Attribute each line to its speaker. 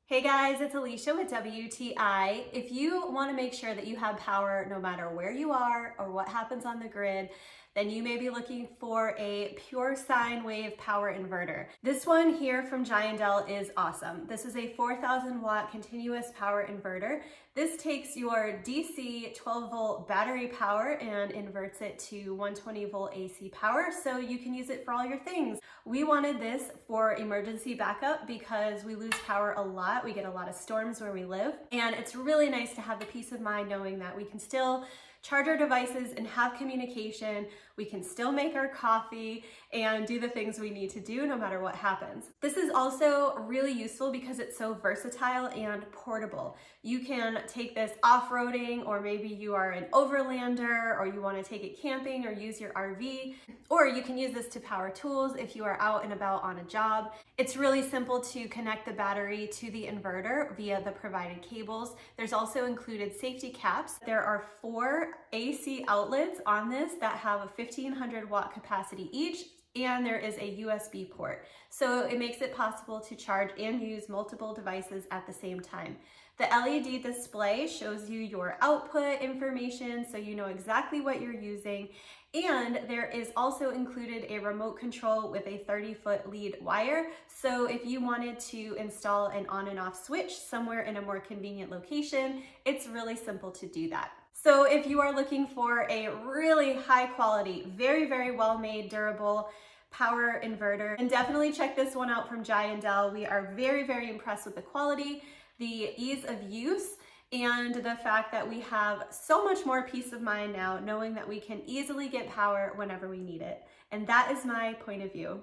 Speaker 1: Hey guys, it's Alicia with WTI. If you want to make sure that you have power no matter where you are or what happens on the grid, then you may be looking for a pure sine wave power inverter. This one here from Giandel is awesome. This is a 4,000 watt continuous power inverter. This takes your DC 12 volt battery power and inverts it to 120 volt AC power so you can use it for all your things. We wanted this for emergency backup because we lose power a lot. We get a lot of storms where we live, and it's really nice to have the peace of mind knowing that we can still charge our devices and have communication. We can still make our coffee and do the things we need to do no matter what happens. This is also really useful because it's so versatile and portable. You can take this off-roading, or maybe you are an overlander or you want to take it camping or use your RV, or you can use this to power tools if you are out and about on a job. It's really simple to connect the battery to the inverter via the provided cables. There's also included safety caps. There are 4 AC outlets on this that have a 1500 watt capacity each, and there is a USB port. So it makes it possible to charge and use multiple devices at the same time. The LED display shows you your output information so you know exactly what you're using. And there is also included a remote control with a 30-foot lead wire. So if you wanted to install an on and off switch somewhere in a more convenient location, it's really simple to do that. So if you are looking for a really high quality, very, very well made, durable power inverter, and definitely check this one out from Giandel. We are very, very impressed with the quality, the ease of use, and the fact that we have so much more peace of mind now knowing that we can easily get power whenever we need it. And that is my point of view.